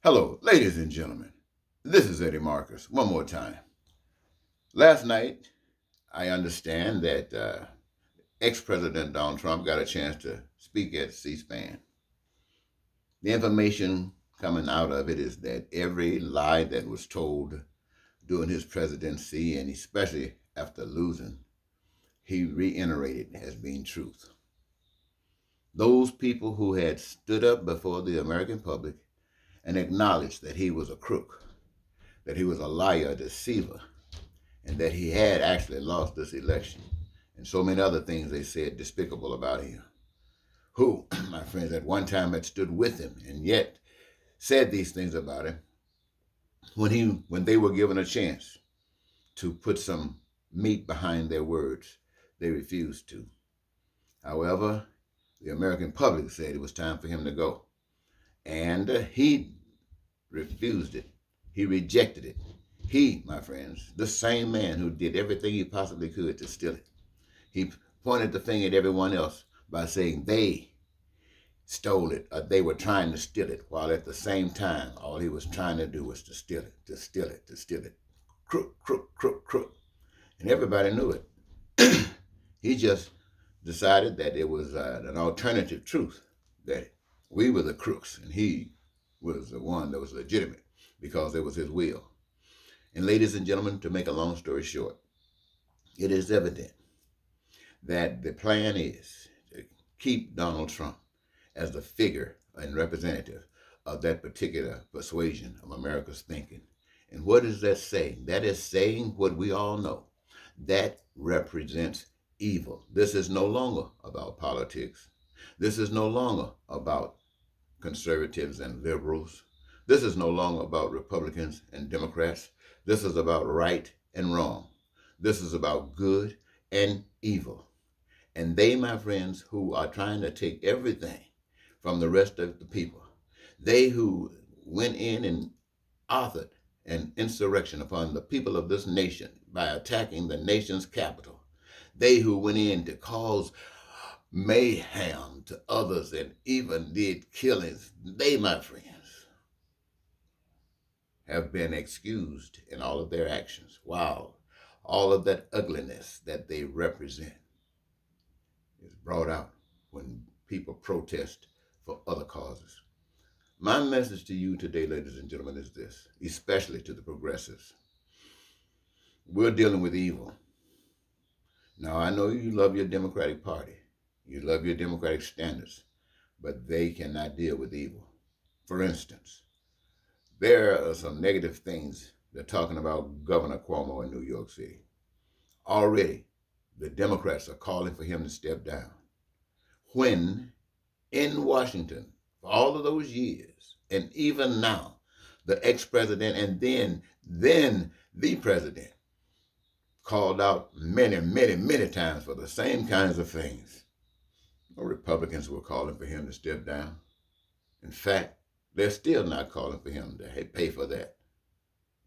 Hello, ladies and gentlemen. This is Eddie Marcus. One more time. Last night, I understand that ex-President Donald Trump got a chance to speak at C-SPAN. The information coming out of it is that every lie that was told during his presidency, and especially after losing, he reiterated as being truth. Those people who had stood up before the American public and acknowledged that he was a crook, that he was a liar, a deceiver, and that he had actually lost this election, and so many other things they said despicable about him, who, my friends, at one time had stood with him and yet said these things about him when they were given a chance to put some meat behind their words. They refused to. However, the American public said it was time for him to go, and he refused it. He rejected it. He, my friends, the same man who did everything he possibly could to steal it, he pointed the finger at everyone else by saying they stole it, or they were trying to steal it, while at the same time, all he was trying to do was to steal it, to steal it, to steal it. Crook, crook, crook, crook. And everybody knew it. He just decided that it was an alternative truth, that we were the crooks and he was the one that was legitimate because it was his will. And ladies and gentlemen, to make a long story short, it is evident that the plan is to keep Donald Trump as the figure and representative of that particular persuasion of America's thinking. And what is that saying? That is saying what we all know. That represents evil. This is no longer about politics. This is no longer about conservatives and liberals. This is no longer about Republicans and Democrats. This is about right and wrong. This is about good and evil. And they, my friends, who are trying to take everything from the rest of the people, they who went in and authored an insurrection upon the people of this nation by attacking the nation's capital, they who went in to cause mayhem to others and even did killings, they, my friends, have been excused in all of their actions. Wow. All of that ugliness that they represent is brought out when people protest for other causes. My message to you today, ladies and gentlemen, is this, especially to the progressives. We're dealing with evil. Now, I know you love your Democratic Party. You love your Democratic standards, but they cannot deal with evil. For instance, there are some negative things they're talking about Governor Cuomo in New York City. Already, the Democrats are calling for him to step down. When in Washington, for all of those years, and even now, the ex-president and then the president called out many, many, many times for the same kinds of things. No Republicans were calling for him to step down. In fact, they're still not calling for him to pay for that.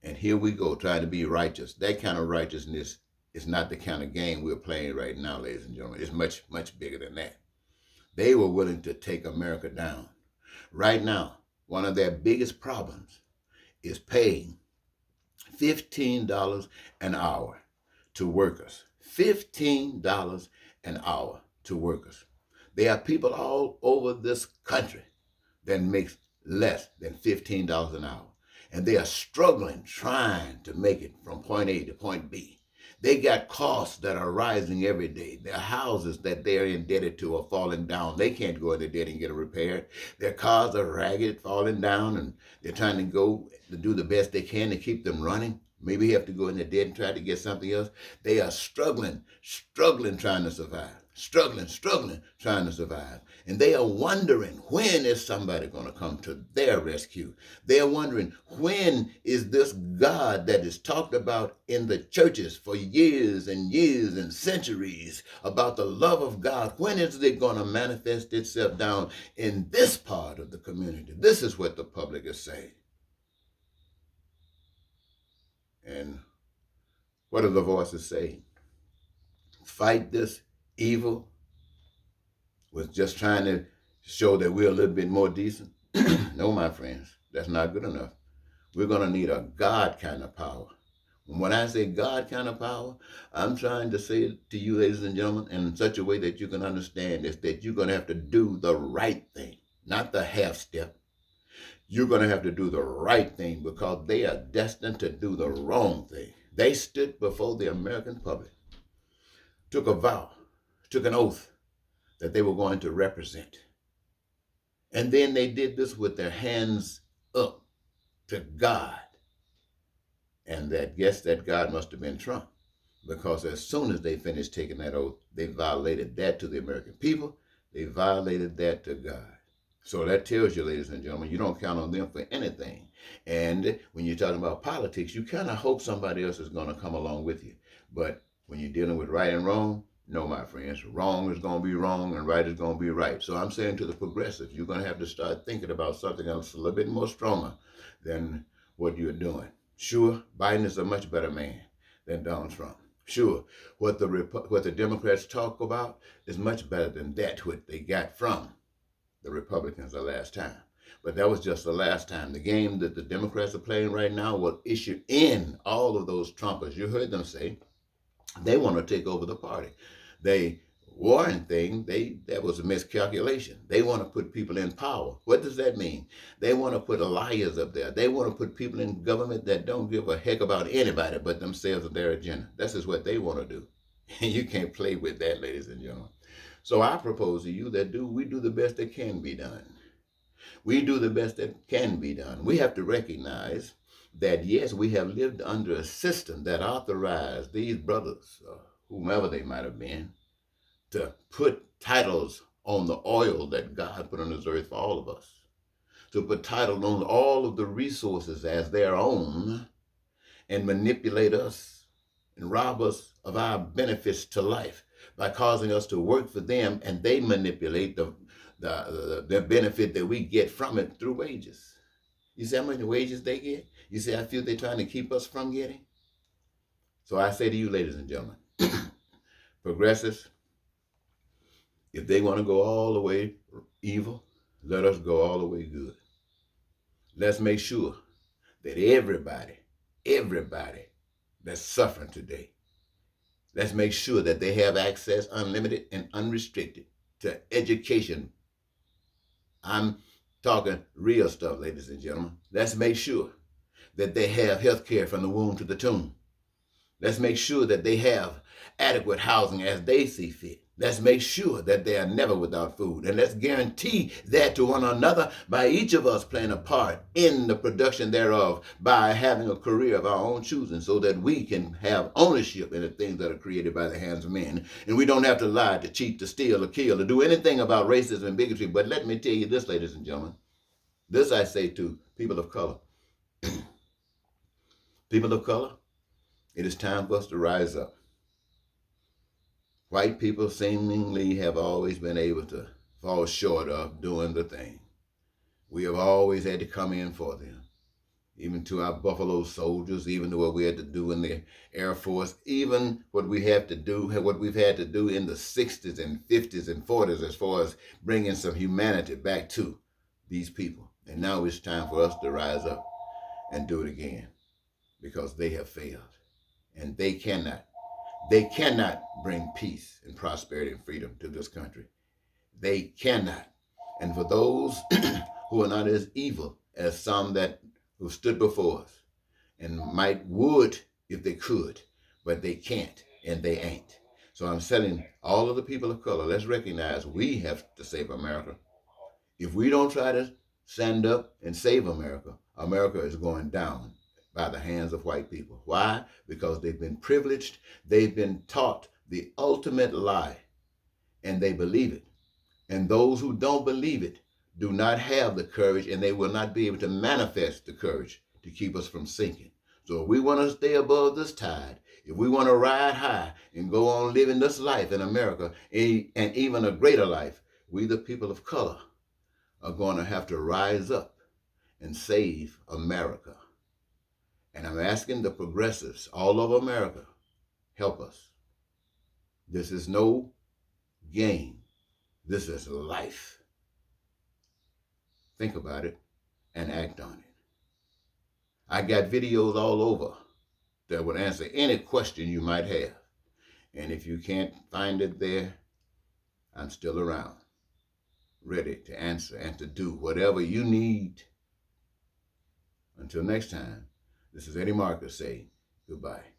And here we go, trying to be righteous. That kind of righteousness is not the kind of game we're playing right now, ladies and gentlemen. It's much, much bigger than that. They were willing to take America down. Right now, one of their biggest problems is paying $15 an hour to workers. $15 an hour to workers. There are people all over this country that makes less than $15 an hour. And they are struggling, trying to make it from point A to point B. They got costs that are rising every day. Their houses that they're indebted to are falling down. They can't go into debt and get it repaired. Their cars are ragged, falling down, and they're trying to go to do the best they can to keep them running. Maybe you have to go into debt and try to get something else. They are struggling trying to survive. Struggling, trying to survive. And they are wondering, when is somebody going to come to their rescue? They are wondering, when is this God that is talked about in the churches for years and years and centuries about the love of God, when is it going to manifest itself down in this part of the community? This is what the public is saying. And what are the voices saying? Fight this evil with just trying to show that we're a little bit more decent. No, my friends, that's not good enough. We're going to need a God kind of power. When I say God kind of power, I'm trying to say it to you, ladies and gentlemen, in such a way that you can understand is that you're going to have to do the right thing, not the half step. You're going to have to do the right thing because they are destined to do the wrong thing. They stood before the American public, took a vow, took an oath that they were going to represent. And then they did this with their hands up to God. And that, guess that God must have been Trump. Because as soon as they finished taking that oath, they violated that to the American people. They violated that to God. So that tells you, ladies and gentlemen, you don't count on them for anything. And when you're talking about politics, you kind of hope somebody else is going to come along with you. But when you're dealing with right and wrong, no, my friends, wrong is going to be wrong and right is going to be right. So I'm saying to the progressives, you're going to have to start thinking about something else a little bit more stronger than what you're doing. Sure, Biden is a much better man than Donald Trump. Sure, what the Democrats talk about is much better than that what they got from the Republicans the last time. But that was just the last time. The game that the Democrats are playing right now will issue in all of those Trumpers. You heard them say they want to take over the party. They Warren thing, that was a miscalculation. They want to put people in power. What does that mean? They want to put liars up there. They want to put people in government that don't give a heck about anybody but themselves and their agenda. That's just what they want to do. And you can't play with that, ladies and gentlemen. So I propose to you that we do the best that can be done. We do the best that can be done. We have to recognize that, yes, we have lived under a system that authorized these brothers, whomever they might have been, to put titles on the oil that God put on this earth for all of us, to put titles on all of the resources as their own and manipulate us and rob us of our benefits to life by causing us to work for them, and they manipulate the benefit that we get from it through wages. You see how many wages they get? You see how few they're trying to keep us from getting? So I say to you, ladies and gentlemen, progressives, if they want to go all the way evil, let us go all the way good. Let's make sure that everybody that's suffering today, let's make sure that they have access, unlimited and unrestricted, to education. I'm talking real stuff, ladies and gentlemen. Let's make sure that they have health care from the womb to the tomb. Let's make sure that they have adequate housing as they see fit. Let's make sure that they are never without food. And let's guarantee that to one another by each of us playing a part in the production thereof by having a career of our own choosing so that we can have ownership in the things that are created by the hands of men. And we don't have to lie, to cheat, to steal, to kill, to do anything about racism and bigotry. But let me tell you this, ladies and gentlemen. This I say to people of color. People of color, it is time for us to rise up. White people seemingly have always been able to fall short of doing the thing. We have always had to come in for them. Even to our Buffalo soldiers, even to what we had to do in the Air Force, even what we've had to do in the 60s and 50s and 40s as far as bringing some humanity back to these people. And now it's time for us to rise up and do it again because they have failed. And they cannot bring peace and prosperity and freedom to this country. They cannot. And for those who are not as evil as some who stood before us and would if they could, but they can't and they ain't. So I'm telling all of the people of color, let's recognize we have to save America. If we don't try to stand up and save America, America is going down by the hands of white people. Why? Because they've been privileged. They've been taught the ultimate lie, and they believe it. And those who don't believe it do not have the courage, and they will not be able to manifest the courage to keep us from sinking. So if we want to stay above this tide, if we want to ride high and go on living this life in America, and even a greater life, we the people of color are going to have to rise up and save America. And I'm asking the progressives all over America, help us. This is no game. This is life. Think about it. and act on it. I got videos all over that would answer any question you might have. And if you can't find it there, I'm still around, ready to answer and to do whatever you need. Until next time, this is Eddie Marcus saying goodbye.